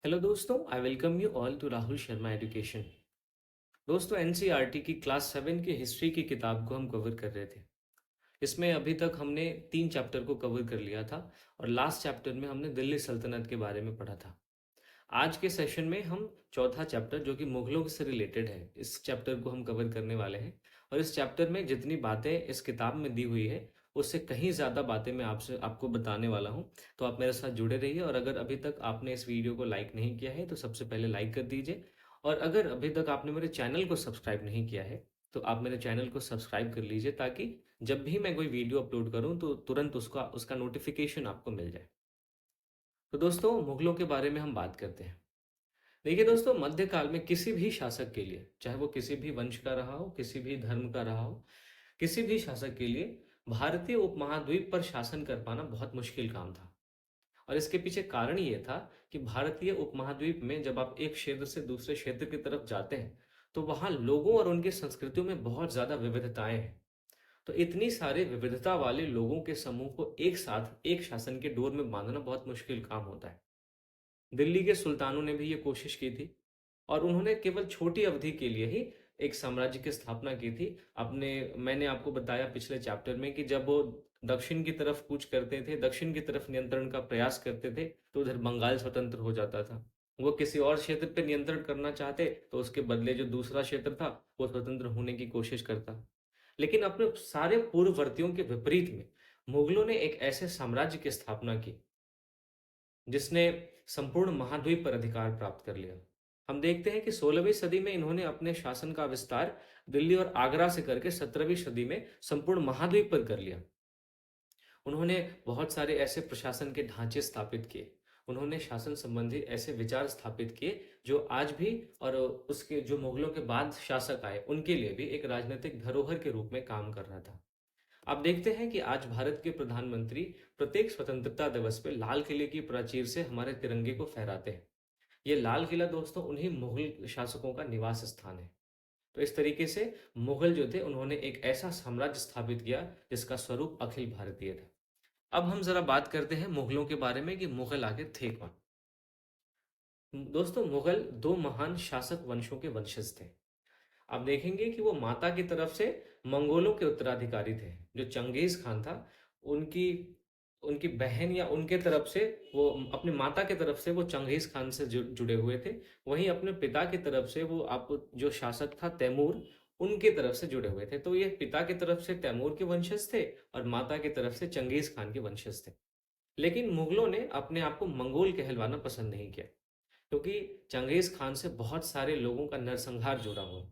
Hello दोस्तों, I welcome you all to Rahul Sharma education. दोस्तों, NCERT की क्लास 7 की हिस्ट्री की किताब को हम कवर कर रहे थे। इसमें अभी तक हमने 3 चैप्टर को कवर कर लिया था और लास्ट चैप्टर में हमने दिल्ली सल्तनत के बारे में पढ़ा था। आज के सेशन में हम चौथा चैप्टर जो कि मुगलों से रिलेटेड है, इस चैप्टर को हम कवर करने वाले हैं। और इस चैप्टर में जितनी बातें इस किताब में दी हुई है उससे कहीं ज़्यादा बातें मैं आपसे आपको बताने वाला हूँ। तो आप मेरे साथ जुड़े रहिए, और अगर अभी तक आपने इस वीडियो को लाइक नहीं किया है तो सबसे पहले लाइक कर दीजिए। और अगर अभी तक आपने मेरे चैनल को सब्सक्राइब नहीं किया है तो आप मेरे चैनल को सब्सक्राइब कर लीजिए, ताकि जब भी मैं कोई वीडियो अपलोड करूँ तो तुरंत उसका उसका नोटिफिकेशन आपको मिल जाए। तो दोस्तों, मुगलों के बारे में हम बात करते हैं। देखिए दोस्तों, मध्यकाल में किसी भी शासक के लिए, चाहे वो किसी भी वंश का रहा हो, किसी भी धर्म का रहा हो, किसी भी शासक के लिए भारतीय उपमहाद्वीप पर शासन कर पाना बहुत मुश्किल काम था। और इसके पीछे कारण ये था कि भारतीय उपमहाद्वीप में जब आप एक क्षेत्र से दूसरे क्षेत्र की तरफ जाते हैं तो वहाँ लोगों और उनकी संस्कृतियों में बहुत ज़्यादा विविधताएं हैं। तो इतनी सारे विविधता वाले लोगों के समूह को एक साथ एक शासन के डोर में बांधना बहुत मुश्किल काम होता है। दिल्ली के सुल्तानों ने भी ये कोशिश की थी, और उन्होंने केवल छोटी अवधि के लिए ही एक साम्राज्य की स्थापना की थी। अपने मैंने आपको बताया पिछले चैप्टर में कि जब वो दक्षिण की तरफ कूच करते थे, दक्षिण की तरफ नियंत्रण का प्रयास करते थे, तो उधर बंगाल स्वतंत्र हो जाता था। वो किसी और क्षेत्र पे नियंत्रण करना चाहते तो उसके बदले जो दूसरा क्षेत्र था वो स्वतंत्र होने की कोशिश करता। लेकिन अपने सारे पूर्ववर्तियों के विपरीत में मुगलों ने एक ऐसे साम्राज्य की स्थापना की जिसने संपूर्ण महाद्वीप पर अधिकार प्राप्त कर लिया। हम देखते हैं कि 16वीं सदी में इन्होंने अपने शासन का विस्तार दिल्ली और आगरा से करके 17वीं सदी में संपूर्ण महाद्वीप पर कर लिया। उन्होंने बहुत सारे ऐसे प्रशासन के ढांचे स्थापित किए। उन्होंने शासन संबंधी ऐसे विचार स्थापित किए जो आज भी, और उसके जो मुगलों के बाद शासक आए उनके लिए भी एक राजनीतिक धरोहर के रूप में काम कर रहा था। आप देखते हैं कि आज भारत के प्रधानमंत्री प्रत्येक स्वतंत्रता दिवस पे लाल किले की प्राचीर से हमारे तिरंगे को फहराते हैं। ये लाल किला दोस्तों उन्हीं मुगल शासकों का निवास स्थान है। तो इस तरीके से मुगल जो थे उन्होंने एक ऐसा साम्राज्य स्थापित किया जिसका स्वरूप अखिल भारतीय था। अब हम जरा बात करते हैं मुगलों के बारे में कि मुगल आखिर थे कौन। दोस्तों, मुगल दो महान शासक वंशों के वंशज थे। आप देखेंगे कि वो माता की तरफ से मंगोलों के उत्तराधिकारी थे। जो चंगेज खान था, उनकी उनकी बहन या उनके तरफ से, वो अपनी माता की तरफ से वो चंगेज खान से जुड़े हुए थे। वहीं अपने पिता की तरफ से वो आप जो शासक था तैमूर, उनके तरफ से जुड़े हुए थे। तो ये पिता की तरफ से तैमूर के वंशज थे और माता की तरफ से चंगेज खान के वंशज थे। लेकिन मुगलों ने अपने आप को मंगोल कहलवाना पसंद नहीं किया, क्योंकि चंगेज खान से बहुत सारे लोगों का नरसंहार जुड़ा हुआ।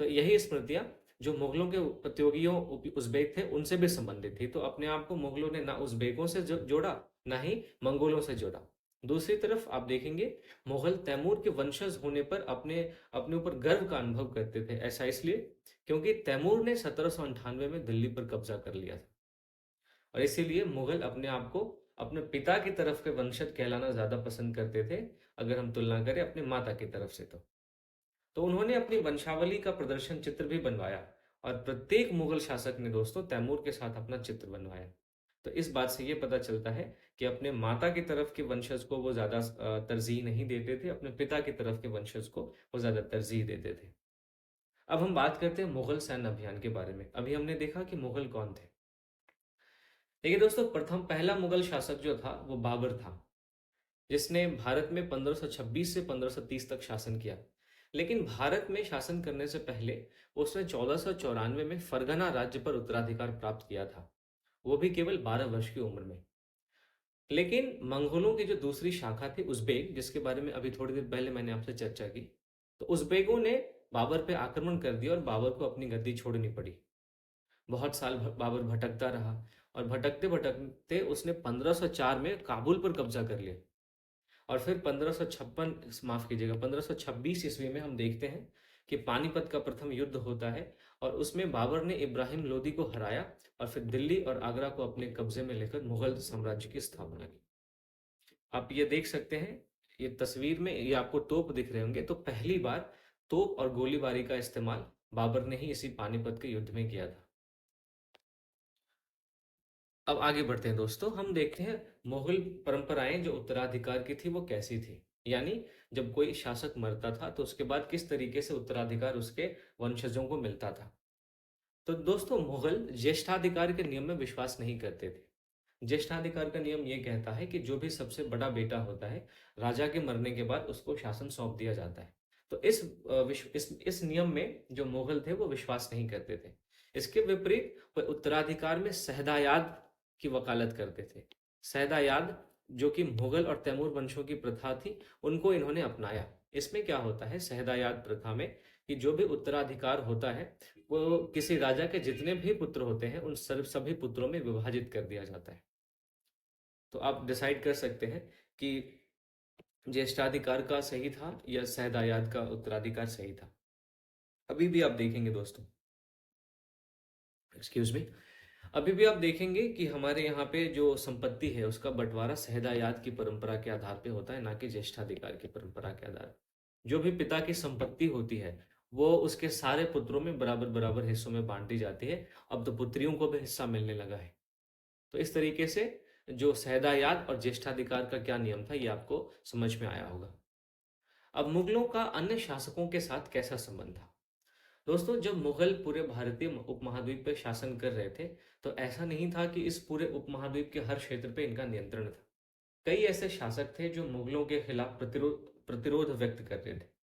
तो यही स्मृतियां जो मुगलों के प्रतियोगियों उज़्बेक थे उनसे भी संबंधित थी। तो अपने आप को मुगलों ने ना उज़्बेकों से जोड़ा, ना ही मंगोलों से जोड़ा। दूसरी तरफ आप देखेंगे, मुगल तैमूर के वंशज होने पर अपने अपने ऊपर गर्व का अनुभव करते थे। ऐसा इसलिए क्योंकि तैमूर ने 1798 में दिल्ली पर कब्जा कर लिया था, और इसीलिए मुगल अपने आप को अपने पिता की तरफ के वंशज कहलाना ज्यादा पसंद करते थे, अगर हम तुलना करें अपने माता की तरफ से। तो उन्होंने अपनी वंशावली का प्रदर्शन चित्र भी बनवाया, और प्रत्येक मुगल शासक ने दोस्तों तैमूर के साथ अपना चित्र बनवाया। तो इस बात से ये पता चलता है कि अपने माता की तरफ के वंशज को वो ज्यादा तरजीह नहीं देते थे, अपने पिता की तरफ के वंशज को वो ज्यादा तरजीह देते थे। अब हम बात करते हैं मुगल सैन्य अभियान के बारे में। अभी हमने देखा कि मुगल कौन थे। देखिए दोस्तों, प्रथम पहला मुगल शासक जो था वो बाबर था, जिसने भारत में 1526 से 1530 तक शासन किया। लेकिन भारत में शासन करने से पहले उसने 1494 में फरगना राज्य पर उत्तराधिकार प्राप्त किया था, वो भी केवल 12 वर्ष की उम्र में। लेकिन मंगोलों की जो दूसरी शाखा थी उज़्बेक, जिसके बारे में अभी थोड़ी देर पहले मैंने आपसे चर्चा की, तो उज़्बेकों ने बाबर पे आक्रमण कर दिया और बाबर को अपनी गद्दी छोड़नी पड़ी। बहुत साल बाबर भटकता रहा, और भटकते भटकते उसने 1504 में काबुल पर कब्जा कर लिया। और फिर 1556, माफ कीजिएगा, 1526 ईस्वी में हम देखते हैं कि पानीपत का प्रथम युद्ध होता है, और उसमें बाबर ने इब्राहिम लोदी को हराया और फिर दिल्ली और आगरा को अपने कब्जे में लेकर मुगल साम्राज्य की स्थापना की। आप ये देख सकते हैं, ये तस्वीर में ये आपको तोप दिख रहे होंगे, तो पहली बार तोप और गोलीबारी का इस्तेमाल बाबर ने ही इसी पानीपत के युद्ध में किया था। अब आगे बढ़ते हैं दोस्तों, हम देखते हैं मुगल परंपराएं जो उत्तराधिकार की थी वो कैसी थी। यानी जब कोई शासक मरता था तो उसके बाद किस तरीके से उत्तराधिकार उसके वंशजों को मिलता था। तो दोस्तों, मुगल ज्येष्ठाधिकार के नियम में विश्वास नहीं करते थे। ज्येष्ठाधिकार का नियम ये कहता है कि जो भी सबसे बड़ा बेटा होता है, राजा के मरने के बाद उसको शासन सौंप दिया जाता है। तो इस नियम में जो मुगल थे वो विश्वास नहीं करते थे। इसके विपरीत वो उत्तराधिकार में सहदायाद की वकालत करते थे। सहदायाद, जो कि मुगल और तैमूर वंशों की प्रथा थी, उनको इन्होंने अपनाया। इसमें क्या होता है सहदायाद प्रथा में, कि जो भी उत्तराधिकार होता है वो किसी राजा के जितने भी पुत्र होते हैं उन सभी पुत्रों में विभाजित कर दिया जाता है। तो आप डिसाइड कर सकते हैं कि ज्येष्ठाधिकार का सही था या सहदायाद का उत्तराधिकार सही था। अभी भी आप देखेंगे दोस्तों, एक्सक्यूज मी, अभी भी आप देखेंगे कि हमारे यहाँ पे जो संपत्ति है उसका बंटवारा सहदायाद की परंपरा के आधार पे होता है, ना कि ज्येष्ठाधिकार की परंपरा के आधार पे। जो भी पिता की संपत्ति होती है वो उसके सारे पुत्रों में बराबर बराबर हिस्सों में बांटी जाती है। अब तो पुत्रियों को भी हिस्सा मिलने लगा है। तो इस तरीके से जो सहदायाद और ज्येष्ठाधिकार का क्या नियम था ये आपको समझ में आया होगा। अब मुगलों का अन्य शासकों के साथ कैसा संबंध था। दोस्तों, जब मुगल पूरे भारतीय उपमहाद्वीप पर शासन कर रहे थे तो ऐसा नहीं था कि इस पूरे उपमहाद्वीप के हर क्षेत्र पे इनका नियंत्रण था। कई ऐसे शासक थे जो मुगलों के खिलाफ प्रतिरोध प्रतिरोध व्यक्त कर रहे थे।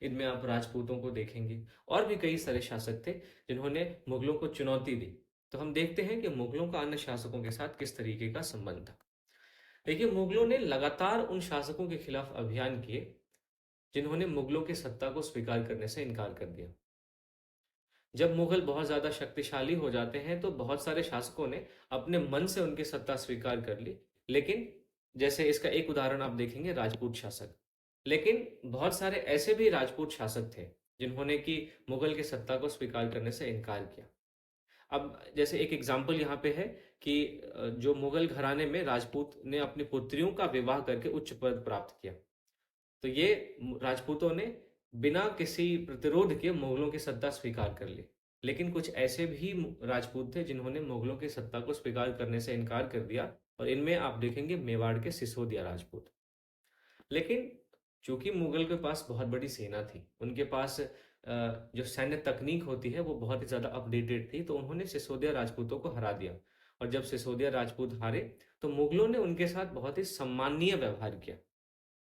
इनमें आप राजपूतों को देखेंगे और भी कई सारे शासक थे जिन्होंने मुगलों को चुनौती दी। तो हम देखते हैं कि मुगलों का अन्य शासकों के साथ किस तरीके का संबंध था। देखिए, मुगलों ने लगातार उन शासकों के खिलाफ अभियान किए जिन्होंने मुगलों की सत्ता को स्वीकार करने से इनकार कर दिया। जब मुगल बहुत ज्यादा शक्तिशाली हो जाते हैं तो बहुत सारे शासकों ने अपने मन से उनकी सत्ता स्वीकार कर ली। लेकिन जैसे इसका एक उदाहरण आप देखेंगे, राजपूत शासक। लेकिन बहुत सारे ऐसे भी राजपूत शासक थे जिन्होंने कि मुगल की सत्ता को स्वीकार करने से इनकार किया। अब जैसे एक एग्जाम्पल यहाँ पे है कि जो मुगल घराने में राजपूत ने अपनी पुत्रियों का विवाह करके उच्च पद प्राप्त किया। तो ये राजपूतों ने बिना किसी प्रतिरोध के मुगलों की सत्ता स्वीकार कर ली। लेकिन कुछ ऐसे भी राजपूत थे जिन्होंने मुगलों की सत्ता को स्वीकार करने से इनकार कर दिया, और इनमें आप देखेंगे मेवाड़ के सिसोदिया राजपूत। लेकिन चूंकि मुगल के पास बहुत बड़ी सेना थी, उनके पास जो सैन्य तकनीक होती है वो बहुत ही ज्यादा अपडेटेड थी, तो उन्होंने सिसोदिया राजपूतों को हरा दिया। और जब सिसोदिया राजपूत हारे तो मुगलों ने उनके साथ बहुत ही सम्माननीय व्यवहार किया।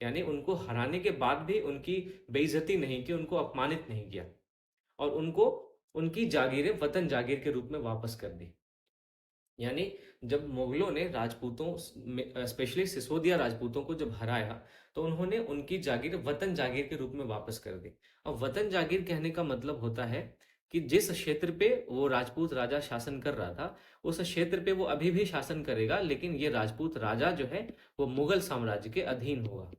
यानी उनको हराने के बाद भी उनकी बेइज्जती नहीं की, उनको अपमानित नहीं किया, और उनको उनकी जागीरें वतन जागीर के रूप में वापस कर दी। यानी जब मुगलों ने राजपूतों, स्पेशली सिसोदिया राजपूतों को जब हराया तो उन्होंने उनकी जागीर वतन जागीर के रूप में वापस कर दी। अब वतन जागीर कहने का मतलब होता है कि जिस क्षेत्र पे वो राजपूत राजा शासन कर रहा था उस क्षेत्र पे वो अभी भी शासन करेगा, लेकिन ये राजपूत राजा जो है वो मुगल साम्राज्य के अधीन होगा।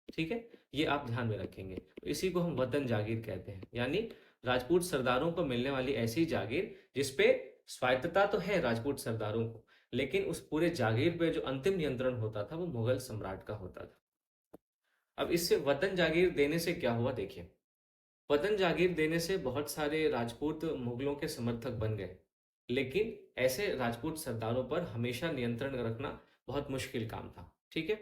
ठीक है, ये आप ध्यान में रखेंगे। तो इसी को हम वतन जागीर कहते हैं। यानी राजपूत सरदारों को मिलने वाली ऐसी जागीर जिसपे स्वायत्तता तो है राजपूत सरदारों को, लेकिन उस पूरे जागीर पे जो अंतिम नियंत्रण होता था वो मुगल सम्राट का होता था। अब इससे वतन जागीर देने से क्या हुआ, देखिए। वतन जागीर देने से बहुत सारे राजपूत मुगलों के समर्थक बन गए, लेकिन ऐसे राजपूत सरदारों पर हमेशा नियंत्रण रखना बहुत मुश्किल काम था। ठीक है,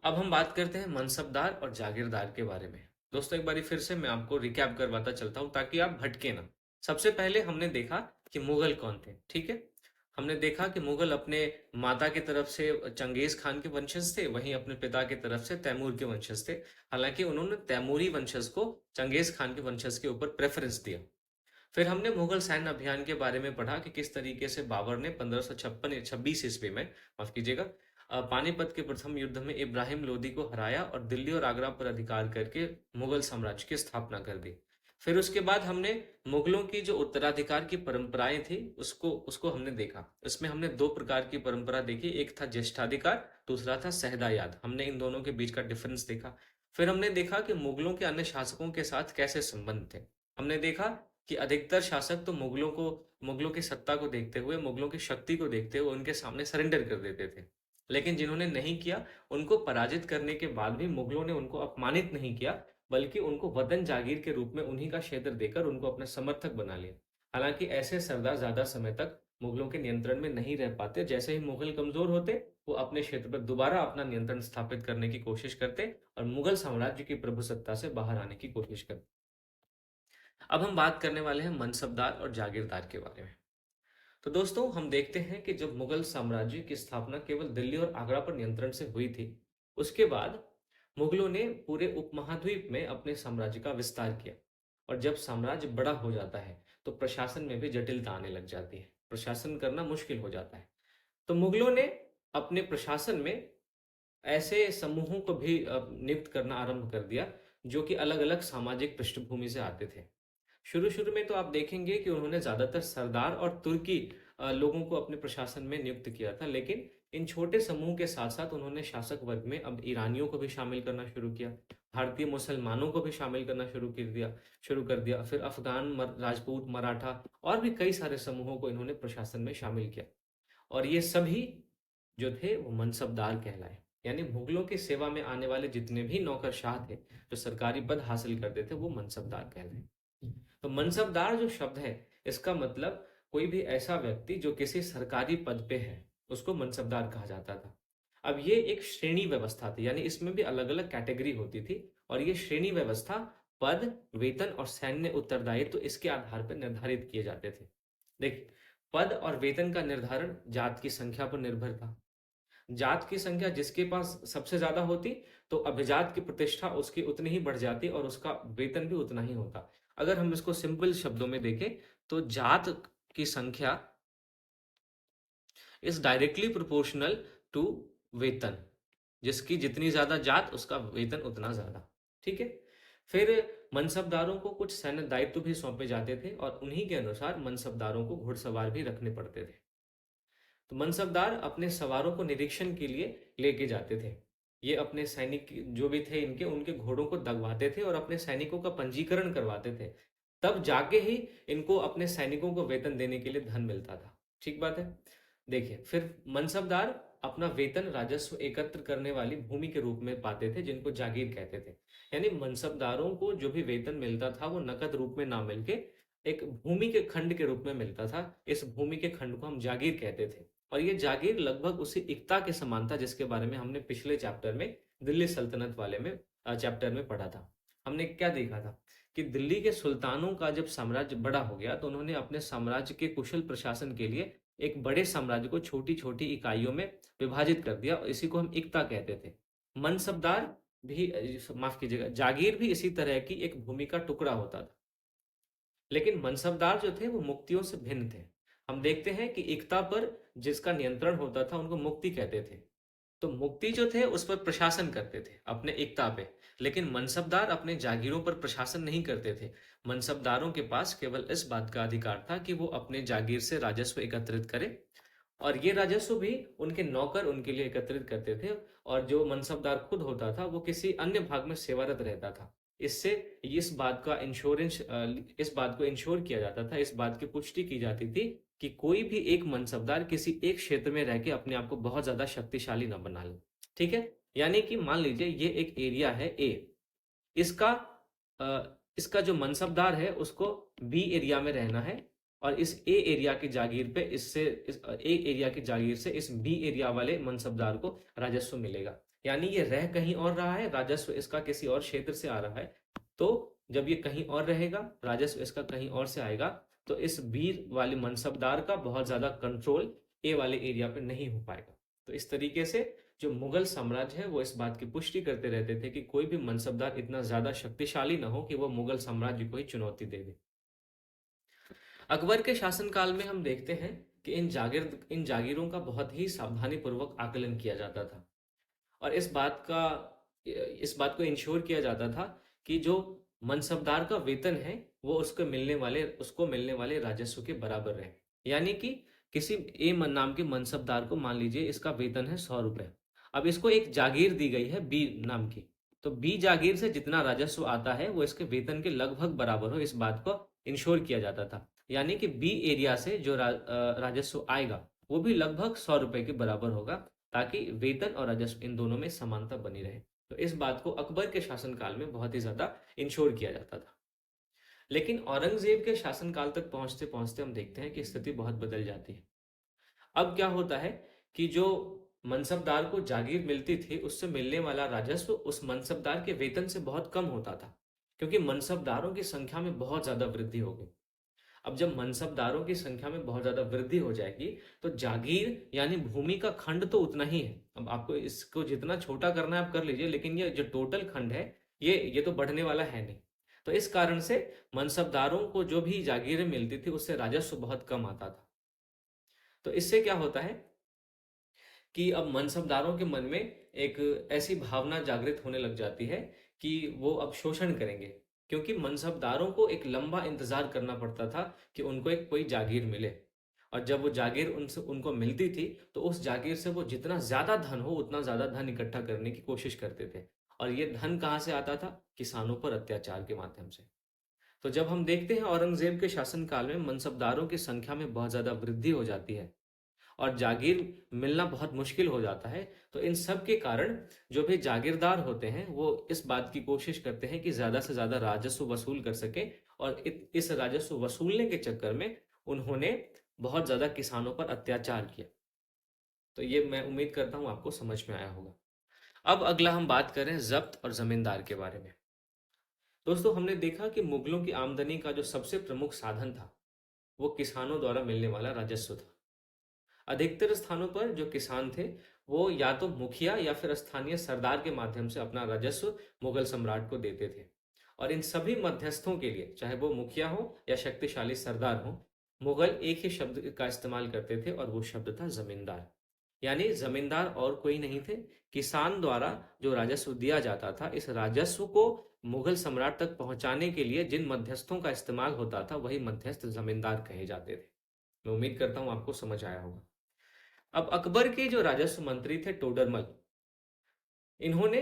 अब हम बात करते हैं मनसबदार और जागीरदार के बारे में। दोस्तों, एक बारी फिर से मैं आपको रिकैप करवाता चलता हूं ताकि आप भटके ना। सबसे पहले हमने देखा कि मुगल कौन थे। ठीक है, हमने देखा कि मुगल अपने माता की तरफ से चंगेज खान के वंशज थे, वहीं अपने पिता की तरफ से तैमूर के वंशज थे। हालांकि उन्होंने तैमूरी वंशज को चंगेज खान के वंशज के ऊपर प्रेफरेंस दिया। फिर हमने मुगल सैन्य अभियान के बारे में पढ़ा कि किस तरीके से बाबर ने 1556 ईस्वी में, माफ कीजिएगा, पानीपत के प्रथम युद्ध में इब्राहिम लोदी को हराया और दिल्ली और आगरा पर अधिकार करके मुगल साम्राज्य की स्थापना कर दी। फिर उसके बाद हमने मुगलों की जो उत्तराधिकार की परंपराएं थी उसको उसको हमने देखा। इसमें हमने दो प्रकार की परंपरा देखी, एक था ज्येष्ठाधिकार, दूसरा था सहदायाद। हमने इन दोनों के बीच का डिफरेंस देखा। फिर हमने देखा कि मुगलों के अन्य शासकों के साथ कैसे संबंध थे। हमने देखा कि अधिकतर शासक तो मुगलों की सत्ता को देखते हुए, मुगलों की शक्ति को देखते हुए उनके सामने सरेंडर कर देते थे। लेकिन जिन्होंने नहीं किया, उनको पराजित करने के बाद भी मुगलों ने उनको अपमानित नहीं किया, बल्कि उनको वतन जागीर के रूप में उन्हीं का क्षेत्र देकर उनको अपना समर्थक बना लिया। हालांकि ऐसे सरदार ज्यादा समय तक मुगलों के नियंत्रण में नहीं रह पाते। जैसे ही मुगल कमजोर होते, वो अपने क्षेत्र पर दोबारा अपना नियंत्रण स्थापित करने की कोशिश करते और मुगल साम्राज्य की प्रभुसत्ता से बाहर आने की कोशिश करते। अब हम बात करने वाले हैं मनसबदार और जागीरदार के बारे में। तो दोस्तों, हम देखते हैं कि जब मुगल साम्राज्य की स्थापना केवल दिल्ली और आगरा पर नियंत्रण से हुई थी, उसके बाद मुगलों ने पूरे उपमहाद्वीप में अपने साम्राज्य का विस्तार किया। और जब साम्राज्य बड़ा हो जाता है, तो प्रशासन में भी जटिलता आने लग जाती है, प्रशासन करना मुश्किल हो जाता है। तो मुगलों ने अपने प्रशासन में ऐसे समूहों को भी नियुक्त करना आरंभ कर दिया, जो कि अलग-अलग सामाजिक पृष्ठभूमि से आते थे। शुरू-शुरू में तो आप देखेंगे कि उन्होंने ज़्यादातर सरदार और तुर्की लोगों को अपने प्रशासन में नियुक्त किया था, लेकिन इन छोटे समूह के साथ-साथ उन्होंने शासक वर्ग में अब ईरानियों को भी शामिल करना शुरू किया, भारतीय मुसलमानों को भी शामिल करना शुरू कर दिया, फिर अफ़गान, राजपूत, मराठा और भी कई सारे समूहों को इन्होंने प्रशासन में शामिल किया। और ये सभी जो थे वो मनसबदार कहलाए। यानी मुगलों की सेवा में आने वाले जितने भी नौकरशाह थे, जो सरकारी पद हासिल करते थे, वो मनसबदार कहलाए। तो मनसबदार जो शब्द है, इसका मतलब कोई भी ऐसा व्यक्ति जो किसी सरकारी पद पे है, उसको मनसबदार कहा जाता था। अब ये एक श्रेणी व्यवस्था थी, यानी इसमें भी अलग-अलग कैटेगरी होती थी और ये श्रेणी व्यवस्था पद, वेतन और सैन्य उत्तरदायित्व तो इसके आधार पर निर्धारित किए जाते थे। देखिए, पद और वेतन का निर्धारण जात की संख्या पर निर्भर था। जात की संख्या जिसके पास सबसे ज्यादा होती, तो अभिजात की प्रतिष्ठा उसकी उतनी ही बढ़ जाती और उसका वेतन भी उतना ही होता। अगर हम इसको सिंपल शब्दों में देखें, तो जात की संख्या इज डायरेक्टली प्रोपोर्शनल टू वेतन। जिसकी जितनी ज्यादा जात, उसका वेतन उतना ज्यादा। ठीक है। फिर मनसबदारों को कुछ सैन्य दायित्व भी सौंपे जाते थे और उन्हीं के अनुसार मनसबदारों को घुड़सवार भी रखने पड़ते थे। तो मनसबदार अपने सवारों को निरीक्षण के लिए लेके जाते थे। ये अपने सैनिक जो भी थे इनके, उनके घोड़ों को दगवाते थे और अपने सैनिकों का पंजीकरण करवाते थे। तब जाके ही इनको अपने सैनिकों को वेतन देने के लिए धन मिलता था। ठीक बात है। देखिए, फिर मनसबदार अपना वेतन राजस्व एकत्र करने वाली भूमि के रूप में पाते थे, जिनको जागीर कहते थे। यानी मनसबदारों को जो भी वेतन मिलता था, वो नकद रूप में ना मिलके एक भूमि के खंड के रूप में मिलता था। इस भूमि के खंड को हम जागीर कहते थे। और ये जागीर लगभग उसी इक्ता के समान था, जिसके बारे में हमने पिछले चैप्टर में, दिल्ली सल्तनत वाले में चैप्टर में पढ़ा था। हमने क्या देखा था कि दिल्ली के सुल्तानों का जब साम्राज्य बड़ा हो गया, तो उन्होंने अपने साम्राज्य के कुशल प्रशासन के लिए एक बड़े साम्राज्य को छोटी छोटी इकाइयों में विभाजित कर दिया और इसी को हम इक्ता कहते थे। मनसबदार भी, माफ कीजिएगा, जागीर भी इसी तरह की एक भूमि का टुकड़ा होता था। लेकिन मनसबदार जो थे वो मुक्तियों से भिन्न थे। हम देखते हैं कि इक्ता पर जिसका नियंत्रण होता था, उनको मुक्ति कहते थे। तो मुक्ति जो थे उस पर प्रशासन करते थे अपने इक्ता पे। लेकिन मनसबदार अपने जागीरों पर प्रशासन नहीं करते थे। मनसबदारों के पास केवल इस बात का अधिकार था कि वो अपने जागीर से राजस्व एकत्रित करें और ये राजस्व भी उनके नौकर उनके लिए एकत्रित करते थे। और जो मनसबदार खुद होता था, वो किसी अन्य भाग में सेवारत रहता था। इससे इस बात को इंश्योर किया जाता था, इस बात की पुष्टि की जाती थी कि कोई भी एक मनसबदार किसी एक क्षेत्र में रह के अपने आप को बहुत ज्यादा शक्तिशाली न बना ले। ठीक है। यानी कि मान लीजिए ये एक एरिया है ए, इसका इसका जो मनसबदार है उसको बी एरिया में रहना है और इस ए एरिया की जागीर पे इस ए एरिया की जागीर से इस बी एरिया वाले मनसबदार को राजस्व मिलेगा। यानी ये रह कहीं और रहा है, राजस्व इसका किसी और क्षेत्र से आ रहा है। तो जब ये कहीं और रहेगा, राजस्व इसका कहीं और से आएगा, तो इस बी वाले मनसबदार का बहुत ज्यादा कंट्रोल ए वाले एरिया पे नहीं हो पाएगा। तो इस तरीके से जो मुगल साम्राज्य है वो इस बात की पुष्टि करते रहते थे कि कोई भी मनसबदार इतना ज्यादा शक्तिशाली ना हो कि वो मुगल साम्राज्य को ही चुनौती दे दे। अकबर के शासनकाल में हम देखते हैं कि इन जागीरों का बहुत ही सावधानी पूर्वक आकलन किया जाता था और इस बात को इंश्योर किया जाता था कि जो मनसबदार का वेतन है वो उसको मिलने वाले राजस्व के बराबर रहे। यानी कि किसी नाम के मनसबदार को मान लीजिए इसका वेतन है 100 रुपए। अब इसको एक जागीर दी गई है बी नाम की, तो बी जागीर से जितना राजस्व आता है वो इसके वेतन के लगभग बराबर हो, इस बात को इंश्योर किया जाता था। यानी कि बी एरिया से जो राजस्व आएगा वो भी लगभग 100 रुपए के बराबर होगा, ताकि वेतन और राजस्व इन दोनों में समानता बनी रहे। तो इस बात को अकबर के शासनकाल में बहुत ही ज्यादा इंश्योर किया जाता था। लेकिन औरंगजेब के शासनकाल तक पहुंचते पहुंचते हम देखते हैं कि स्थिति बहुत बदल जाती है। अब क्या होता है कि जो मनसबदार को जागीर मिलती थी उससे मिलने वाला राजस्व उस मनसबदार के वेतन से बहुत कम होता था, क्योंकि मनसबदारों की संख्या में बहुत ज्यादा वृद्धि हो गई। अब जब मनसबदारों की संख्या में बहुत ज्यादा वृद्धि हो जाएगी तो जागीर यानी भूमि का खंड तो उतना ही है। अब आपको इसको जितना छोटा करना है आप कर लीजिए, लेकिन ये जो टोटल खंड है ये तो बढ़ने वाला है नहीं। तो इस कारण से मनसबदारों को जो भी जागीरें मिलती थी उससे राजस्व बहुत कम आता था। तो इससे क्या होता है कि अब मनसबदारों के मन में एक ऐसी भावना जागृत होने लग जाती है कि वो अब शोषण करेंगे, क्योंकि मनसबदारों को एक लंबा इंतजार करना पड़ता था कि उनको एक कोई जागीर मिले। और जब वो जागीर उनसे उनको मिलती थी तो उस जागीर से वो जितना ज्यादा धन हो उतना ज्यादा धन इकट्ठा करने की कोशिश करते थे। और ये धन कहाँ से आता था? किसानों पर अत्याचार के माध्यम से। तो जब हम देखते हैं औरंगजेब के शासनकाल में मनसबदारों की संख्या में बहुत ज्यादा वृद्धि हो जाती है और जागीर मिलना बहुत मुश्किल हो जाता है, तो इन सब के कारण जो भी जागीरदार होते हैं वो इस बात की कोशिश करते हैं कि ज्यादा से ज्यादा राजस्व वसूल कर सके। और इस राजस्व वसूलने के चक्कर में उन्होंने बहुत ज्यादा किसानों पर अत्याचार किया। तो ये मैं उम्मीद करता हूं आपको समझ में आया होगा। अब अगला हम बात करें जब्त और जमींदार के बारे में। दोस्तों, हमने देखा कि मुगलों की आमदनी का जो सबसे प्रमुख साधन था वो किसानों द्वारा मिलने वाला राजस्व था। अधिकतर स्थानों पर जो किसान थे वो या तो मुखिया या फिर स्थानीय सरदार के माध्यम से अपना राजस्व मुगल सम्राट को देते थे। और इन सभी मध्यस्थों के लिए, चाहे वो मुखिया हो या शक्तिशाली सरदार हो, मुगल एक ही शब्द का इस्तेमाल करते थे और वो शब्द था जमींदार। यानी जमींदार और कोई नहीं थे, किसान द्वारा जो राजस्व दिया जाता था, इस राजस्व को मुगल सम्राट तक पहुंचाने के लिए जिन मध्यस्थों का इस्तेमाल होता था वही मध्यस्थ जमींदार कहे जाते थे। मैं उम्मीद करता हूं आपको समझ आया होगा। अब अकबर के जो राजस्व मंत्री थे टोडरमल, इन्होंने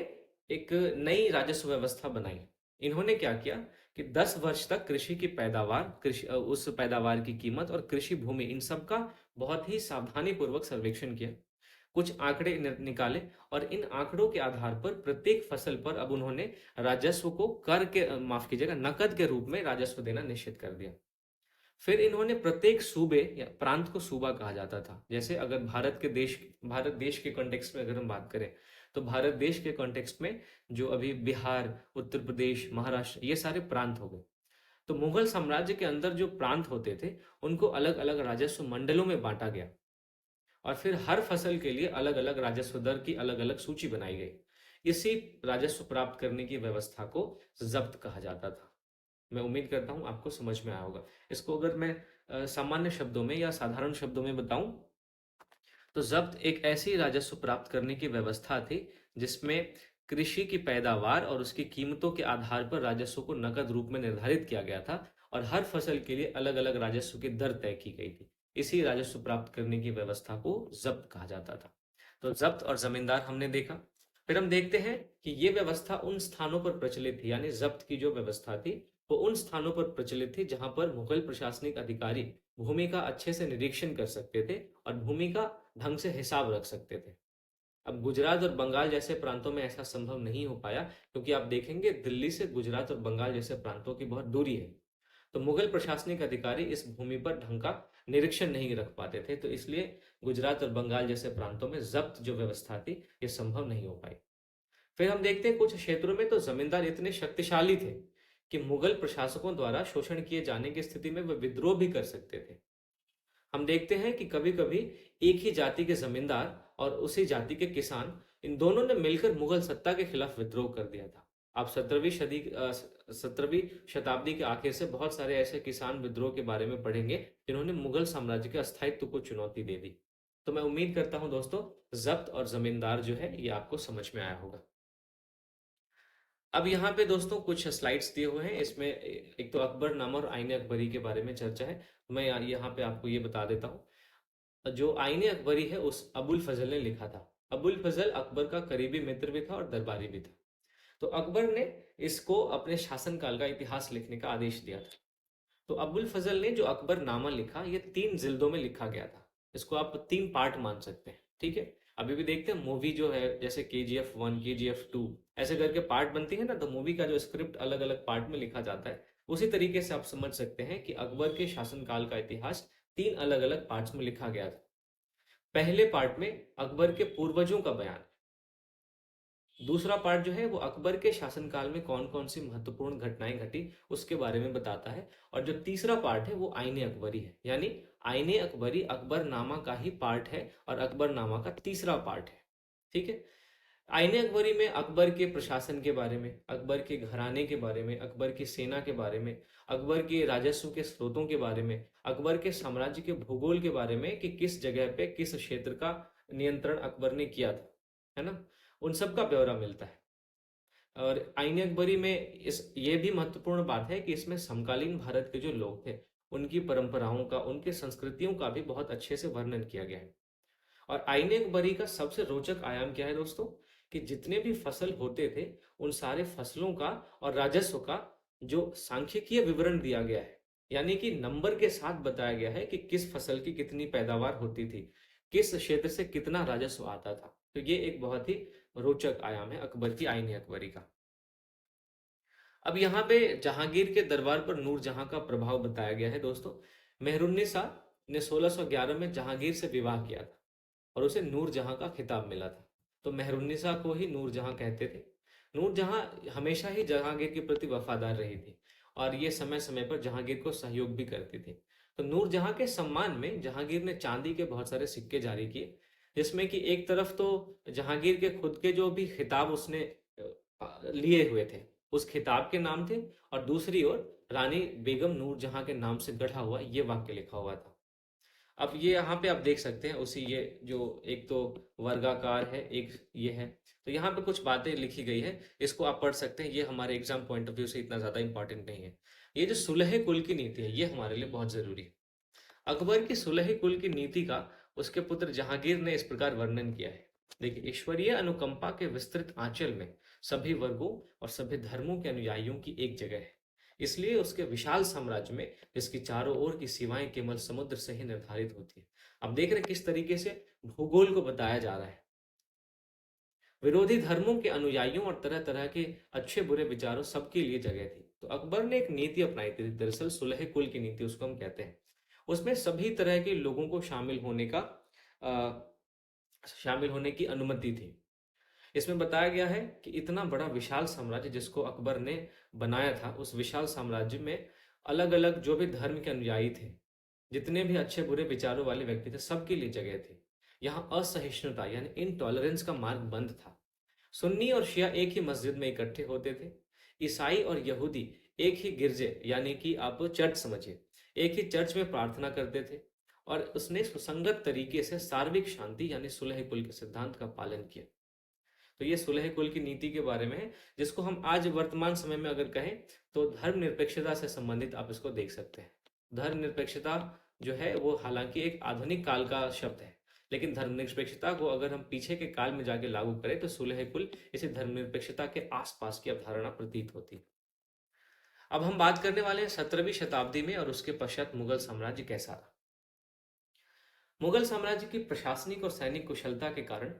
एक नई राजस्व व्यवस्था बनाई। इन्होंने क्या किया कि 10 वर्ष तक कृषि की पैदावार, कृषि उस पैदावार की कीमत और कृषि भूमि, इन सब का बहुत ही सावधानी पूर्वक सर्वेक्षण किया। कुछ आंकड़े निकाले और इन आंकड़ों के आधार पर प्रत्येक फसल पर अब उन्होंने राजस्व को कर के माफ कीजिएगा, नकद के रूप में राजस्व देना निश्चित कर दिया। फिर इन्होंने प्रत्येक सूबे या प्रांत को सूबा कहा जाता था। जैसे अगर भारत देश के कॉन्टेक्स्ट में अगर हम बात करें तो भारत देश के कॉन्टेक्स्ट में जो अभी बिहार, उत्तर प्रदेश, महाराष्ट्र, ये सारे प्रांत हो गए। तो मुगल साम्राज्य के अंदर जो प्रांत होते थे उनको अलग अलग राजस्व मंडलों में बांटा गया और फिर हर फसल के लिए अलग अलग राजस्व दर की अलग अलग सूची बनाई गई। इसी राजस्व प्राप्त करने की व्यवस्था को जब्त कहा जाता था। मैं उम्मीद करता हूं आपको समझ में आया होगा। इसको अगर मैं सामान्य शब्दों में या साधारण शब्दों में बताऊं तो जब्त एक ऐसी राजस्व प्राप्त करने की व्यवस्था थी जिसमें कृषि की पैदावार और उसकी कीमतों के आधार पर राजस्व को नकद रूप में निर्धारित किया गया था और हर फसल के लिए अलग अलग राजस्व की दर तय की गई थी। इसी राजस्व प्राप्त करने की व्यवस्था को जब्त कहा जाता था। तो जब्त और जमींदार हमने देखा। फिर हम देखते हैं कि ये व्यवस्था उन स्थानों पर प्रचलित थी, यानी जब्त की जो व्यवस्था थी वो उन स्थानों पर प्रचलित थी जहां पर मुगल प्रशासनिक अधिकारी भूमि का अच्छे से निरीक्षण कर सकते थे और भूमि का ढंग से हिसाब रख सकते थे। अब गुजरात और बंगाल जैसे प्रांतों में ऐसा संभव नहीं हो पाया, क्योंकि आप देखेंगे दिल्ली से गुजरात और बंगाल जैसे प्रांतों की बहुत दूरी है। तो मुगल प्रशासनिक अधिकारी इस भूमि पर ढंग का निरीक्षण नहीं रख पाते थे, तो इसलिए गुजरात और बंगाल जैसे प्रांतों में जब्त जो व्यवस्था थी ये संभव नहीं हो पाई। फिर हम देखते हैं कुछ क्षेत्रों में तो जमींदार इतने शक्तिशाली थे कि मुगल प्रशासकों द्वारा शोषण किए जाने की स्थिति में वे विद्रोह भी कर सकते थे। हम देखते हैं कि कभी कभी एक ही जाति के जमींदार और उसी जाति के किसान, इन दोनों ने मिलकर मुगल सत्ता के खिलाफ विद्रोह कर दिया था। आप 17वीं शताब्दी के आखिर से बहुत सारे ऐसे किसान विद्रोह के बारे में पढ़ेंगे जिन्होंने मुगल साम्राज्य के अस्तित्व को चुनौती दे दी। तो मैं उम्मीद करता हूं दोस्तों जब्त और जमींदार जो है ये आपको समझ में आया होगा। अब यहाँ पे दोस्तों कुछ स्लाइड्स दिए हुए हैं। इसमें एक तो अकबरनामा और आईने अकबरी के बारे में चर्चा है। मैं यहाँ पे आपको ये बता देता हूँ। जो आईने अकबरी है उस अबुल फजल ने लिखा था। अबुल फजल अकबर का करीबी मित्र भी था और दरबारी भी था। तो अकबर ने इसको अपने शासनकाल का इतिहास लिखने का आदेश दिया था। तो अबुल फजल ने जो अकबरनामा लिखा ये 3 जिल्दों में लिखा गया था। इसको आप 3 पार्ट मान सकते हैं, ठीक है। अभी भी देखते हैं मूवी जो है जैसे KGF 1, KGF 2 ऐसे करके पार्ट बनती है ना, तो मूवी का जो स्क्रिप्ट अलग अलग पार्ट में लिखा जाता है। उसी तरीके से आप समझ सकते हैं कि अकबर के शासनकाल का इतिहास 3 अलग अलग पार्ट्स में लिखा गया था। पहले पार्ट में अकबर के पूर्वजों का बयान, दूसरा पार्ट जो है वो अकबर के शासनकाल में कौन कौन सी महत्वपूर्ण घटनाएं घटी उसके बारे में बताता है। और जो तीसरा पार्ट है वो आईने अकबरी है, यानी आईने अकबरी अकबरनामा का ही पार्ट है और अकबरनामा का तीसरा पार्ट है। ठीक है। आईने अकबरी में अकबर के प्रशासन के बारे में, अकबर के घराने के बारे में, अकबर की सेना के बारे में, अकबर के राजस्व के स्रोतों के बारे में, अकबर के साम्राज्य के भूगोल के बारे में कि किस जगह पे किस क्षेत्र का नियंत्रण अकबर ने किया था, है ना, उन सब का ब्यौरा मिलता है। और आईने अकबरी में इस ये भी महत्वपूर्ण बात है कि इसमें समकालीन भारत के जो लोग थे उनकी परंपराओं का, उनके संस्कृतियों का भी बहुत अच्छे से वर्णन किया गया है। और आईने अकबरी का सबसे रोचक आयाम क्या है दोस्तों, कि जितने भी फसल होते थे उन सारे फसलों का और राजस्व का जो सांख्यिकीय विवरण दिया गया है, यानी कि नंबर के साथ बताया गया है कि किस फसल की कितनी पैदावार होती थी, किस क्षेत्र से कितना राजस्व आता था। तो ये एक बहुत ही रोचक आयाम है अकबर की आईने अकबरी का। अब यहाँ पे जहांगीर के दरबार पर नूरजहां का प्रभाव बताया गया है दोस्तों। मेहरुन्निसा ने 1611 में जहांगीर से विवाह किया था और उसे नूरजहां का खिताब मिला था। तो मेहरुन्निसा को ही नूरजहां कहते थे। नूरजहां हमेशा ही जहांगीर के प्रति वफादार रही थी और ये समय समय पर जहांगीर को सहयोग भी करती थी। तो नूरजहां के सम्मान में जहांगीर ने चांदी के बहुत सारे सिक्के जारी किए, जिसमें कि एक तरफ तो जहांगीर के खुद के जो भी खिताब उसने लिए हुए थे उस खिताब के नाम थे, और दूसरी ओर रानी बेगम नूरजहां के नाम से गढ़ा हुआ ये वाक्य लिखा हुआ था। अब ये यहाँ पे आप देख सकते हैं उसी, ये जो एक तो वर्गाकार है, एक ये है, तो यहाँ पे कुछ बातें लिखी गई है, इसको आप पढ़ सकते हैं। ये हमारे एग्जाम पॉइंट ऑफ व्यू से इतना ज्यादा इंपॉर्टेंट नहीं है। ये जो सुलह कुल की नीति है ये हमारे लिए बहुत जरूरी है। अकबर की सुलह कुल की नीति का उसके पुत्र जहांगीर ने इस प्रकार वर्णन किया है। देखिए, ईश्वरीय अनुकंपा के विस्तृत आंचल में सभी वर्गों और सभी धर्मों के अनुयायियों की एक जगह है। इसलिए उसके विशाल साम्राज्य में, जिसकी चारों ओर की सीमाएं केवल समुद्र से ही निर्धारित होती है। अब देख रहे हैं किस तरीके से भूगोल को बताया जा रहा है। विरोधी धर्मों के अनुयायियों और तरह तरह के अच्छे बुरे विचारों सबके लिए जगह थी। तो अकबर ने एक नीति अपनाई थी, दरअसल सुलह कुल की नीति उसको हम कहते हैं। उसमें सभी तरह के लोगों को शामिल होने की अनुमति थी। इसमें बताया गया है कि इतना बड़ा विशाल साम्राज्य जिसको अकबर ने बनाया था, उस विशाल साम्राज्य में अलग अलग जो भी धर्म के अनुयायी थे, जितने भी अच्छे बुरे विचारों वाले व्यक्ति थे, सबके लिए जगह थी। यहाँ असहिष्णुता यानी इनटॉलरेंस का मार्ग बंद था। सुन्नी और शिया एक ही मस्जिद में इकट्ठे होते थे। ईसाई और यहूदी एक ही गिरजे यानी कि आप चर्च समझिए, एक ही चर्च में प्रार्थना करते थे। और उसने सुसंगत तरीके से सार्विक शांति यानी सुलह कुल के सिद्धांत का पालन किया। तो ये सुलह कुल की नीति के बारे में है, जिसको हम आज वर्तमान समय में अगर कहें तो धर्मनिरपेक्षता से संबंधित आप इसको देख सकते हैं। धर्मनिरपेक्षता जो है वो हालांकि एक आधुनिक काल का शब्द है, लेकिन धर्मनिरपेक्षता को अगर हम पीछे के काल में जाके लागू करें तो सुलह कुल इसे धर्मनिरपेक्षता के आसपास की अवधारणा प्रतीत होती है। अब हम बात करने वाले हैं 17वीं शताब्दी में और उसके पश्चात मुगल साम्राज्य कैसा रहा। मुगल साम्राज्य की प्रशासनिक और सैनिक कुशलता के कारण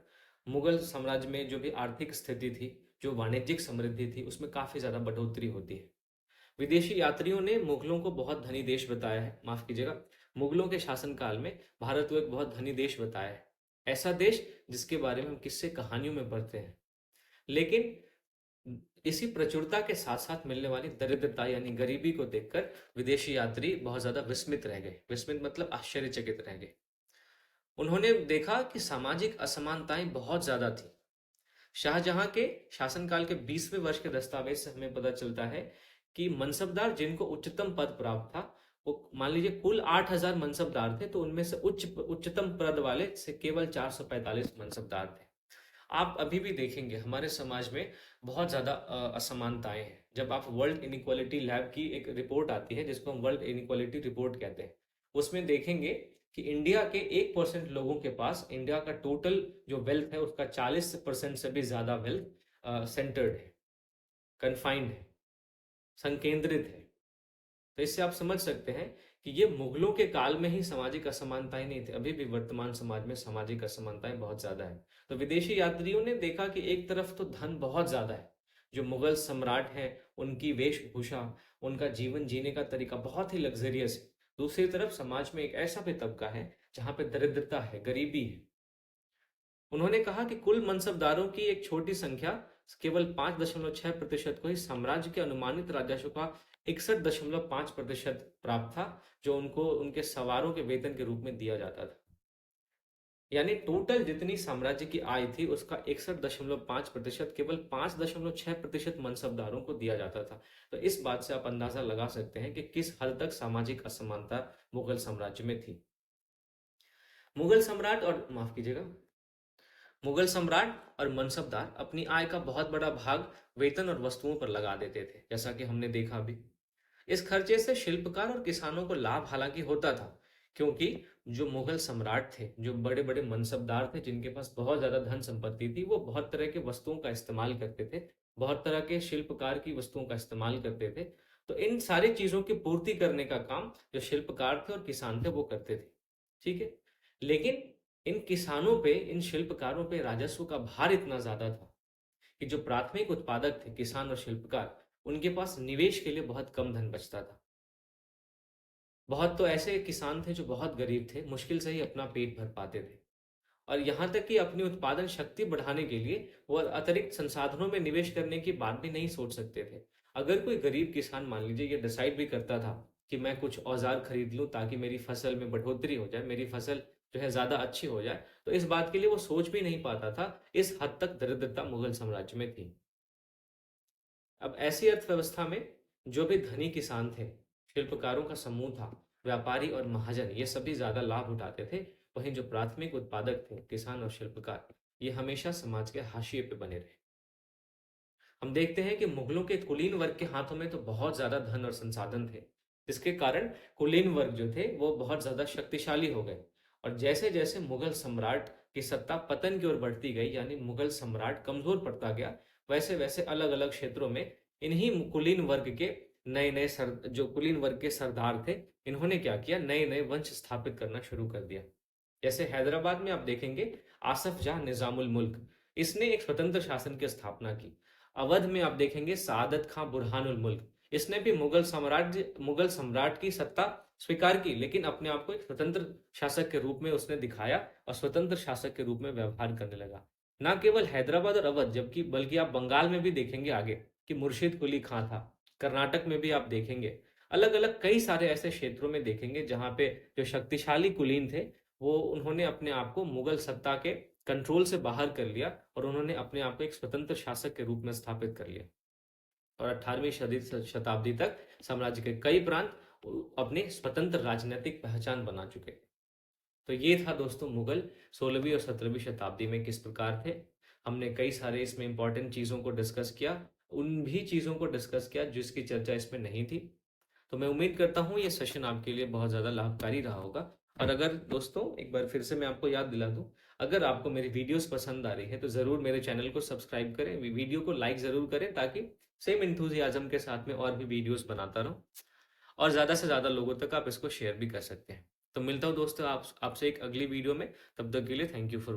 मुगल साम्राज्य में जो भी आर्थिक स्थिति थी, जो वाणिज्यिक समृद्धि थी, उसमें काफी ज्यादा बढ़ोतरी होती है। विदेशी यात्रियों ने मुगलों को बहुत धनी देश बताया है, माफ कीजिएगा, मुगलों के शासनकाल में भारत को एक बहुत धनी देश बताया है। ऐसा देश जिसके बारे में हम किस्से कहानियों में पढ़ते हैं। लेकिन इसी प्रचुरता के साथ साथ मिलने वाली दरिद्रता यानी गरीबी को देखकर विदेशी यात्री बहुत ज्यादा विस्मित रह गए। विस्मित मतलब आश्चर्यचकित रह गए। उन्होंने देखा कि सामाजिक असमानताएं बहुत ज्यादा थी। शाहजहां के शासनकाल के 20वें वर्ष के दस्तावेज से हमें पता चलता है कि मनसबदार जिनको उच्चतम पद प्राप्त था, वो मान लीजिए कुल 8000 मनसबदार थे, तो उनमें से उच्चतम पद वाले से केवल 445 मनसबदार थे। आप अभी भी देखेंगे हमारे समाज में बहुत ज्यादा असमानताएं हैं। जब आप वर्ल्ड इनइक्वालिटी लैब की एक रिपोर्ट आती है जिसको हम वर्ल्ड इनइक्वालिटी रिपोर्ट कहते हैं, उसमें देखेंगे कि इंडिया के 1% लोगों के पास इंडिया का टोटल जो वेल्थ है उसका 40% से भी ज्यादा वेल्थ सेंटर्ड है, कन्फाइंड है, संकेंद्रित है। तो इससे आप समझ सकते हैं कि ये मुगलों के काल में ही सामाजिक असमानताएं नहीं थी, अभी भी वर्तमान समाज में सामाजिक असमानताएं बहुत ज्यादा है। तो विदेशी यात्रियों ने देखा कि एक तरफ तो धन बहुत ज्यादा है, जो मुगल सम्राट हैं उनकी वेशभूषा, उनका जीवन जीने का तरीका बहुत ही लग्जरियस है। दूसरी तरफ समाज में एक ऐसा भी तबका है जहाँ पे दरिद्रता है, गरीबी है। उन्होंने कहा कि कुल मनसबदारों की एक छोटी संख्या, केवल 5.6% को ही साम्राज्य के अनुमानित राजस्व का 61.5% प्राप्त था, जो उनको उनके सवारों के वेतन के रूप में दिया जाता था। यानी टोटल जितनी साम्राज्य की आय थी उसका 61.5% केवल 5.6% मनसबदारों को दिया जाता था। तो इस बात से आप अंदाजा लगा सकते हैं कि किस हद तक सामाजिक असमानता मुगल साम्राज्य में थी। मुगल सम्राट और माफ कीजिएगा मुगल सम्राट और मनसबदार अपनी आय का बहुत बड़ा भाग वेतन और वस्तुओं पर लगा देते थे, जैसा कि हमने देखा अभी। इस खर्चे से शिल्पकार और किसानों को लाभ हालांकि होता था, क्योंकि जो मुगल सम्राट थे, जो बड़े बड़े मनसबदार थे, जिनके पास बहुत ज्यादा धन संपत्ति थी, वो बहुत तरह के वस्तुओं का इस्तेमाल करते थे, बहुत तरह के शिल्पकार की वस्तुओं का इस्तेमाल करते थे। तो इन सारी चीजों की पूर्ति करने का काम जो शिल्पकार थे और किसान थे वो करते थे। ठीक है। लेकिन इन किसानों पे, इन शिल्पकारों पे राजस्व का भार इतना ज्यादा था कि जो प्राथमिक उत्पादक थे, किसान और शिल्पकार, उनके पास निवेश के लिए बहुत कम धन बचता था। बहुत तो ऐसे किसान थे जो बहुत गरीब थे, मुश्किल से ही अपना पेट भर पाते थे। और यहाँ तक कि अपनी उत्पादन शक्ति बढ़ाने के लिए वो अतिरिक्त संसाधनों में निवेश करने की बात भी नहीं सोच सकते थे। अगर कोई गरीब किसान मान लीजिए ये डिसाइड भी करता था कि मैं कुछ औजार खरीद लूं ताकि मेरी फसल में बढ़ोतरी हो जाए, मेरी फसल जो है ज्यादा अच्छी हो जाए, तो इस बात के लिए वो सोच भी नहीं पाता था। इस हद तक दरिद्रता मुगल साम्राज्य में थी। अब ऐसी अर्थव्यवस्था में जो भी धनी किसान थे, शिल्पकारों का समूह था, व्यापारी और महाजन, ये सभी ज्यादा लाभ उठाते थे। वहीं जो प्राथमिक उत्पादक थे, किसान और शिल्पकार, ये हमेशा समाज के हाशिए पे बने रहे। हम देखते हैं कि मुगलों के कुलीन वर्ग के हाथों में तो बहुत ज्यादा धन और संसाधन थे, जिसके कारण कुलीन वर्ग जो थे वो बहुत ज्यादा शक्तिशाली हो गए। और जैसे जैसे मुगल सम्राट की सत्ता पतन की ओर बढ़ती गई, यानी मुगल सम्राट कमजोर पड़ता गया, वैसे वैसे अलग अलग क्षेत्रों में इन्हीं कुलीन वर्ग के नए नए सर जो कुलीन वर्ग के सरदार थे, इन्होंने क्या किया, नए नए वंश स्थापित करना शुरू कर दिया। जैसे हैदराबाद में आप देखेंगे आसफ जाह निजामुल मुल्क, इसने एक स्वतंत्र शासन की स्थापना की। अवध में आप देखेंगे सादत खां बुरहानुल मुल्क, इसने भी मुगल सम्राट की सत्ता स्वीकार की, लेकिन अपने आप को एक स्वतंत्र शासक के रूप में उसने दिखाया और स्वतंत्र शासक के रूप में व्यवहार करने लगा। ना केवल हैदराबाद और अवध, जबकि बल्कि आप बंगाल में भी देखेंगे आगे कि मुर्शिद कुली खां था। कर्नाटक में भी आप देखेंगे, अलग अलग कई सारे ऐसे क्षेत्रों में देखेंगे जहां पे जो शक्तिशाली कुलीन थे, वो उन्होंने अपने आप को मुगल सत्ता के कंट्रोल से बाहर कर लिया और उन्होंने अपने आप को एक स्वतंत्र शासक के रूप में स्थापित कर लिया। और 18वीं शताब्दी तक साम्राज्य के कई प्रांत अपनी स्वतंत्र राजनीतिक पहचान बना चुके थे। तो ये था दोस्तों मुगल 16वीं और 17वीं शताब्दी में किस प्रकार थे। हमने कई सारे इसमें इंपॉर्टेंट चीजों को डिस्कस किया, उन भी चीजों को डिस्कस किया जिसकी चर्चा इसमें नहीं थी। तो मैं उम्मीद करता हूँ ये सेशन आपके लिए बहुत ज़्यादा लाभकारी रहा होगा। और अगर दोस्तों एक बार फिर से मैं आपको याद दिला दूं, अगर आपको मेरी वीडियोस पसंद आ रही है तो ज़रूर मेरे चैनल को सब्सक्राइब करें, वीडियो को लाइक ज़रूर करें, ताकि सेम इंथुजियाज्म के साथ में और भी वीडियोस बनाता रहूं और ज़्यादा से ज़्यादा लोगों तक आप इसको शेयर भी कर सकते हैं। तो मिलता हूँ दोस्तों आपसे एक अगली वीडियो में। तब तक के लिए थैंक यू फॉर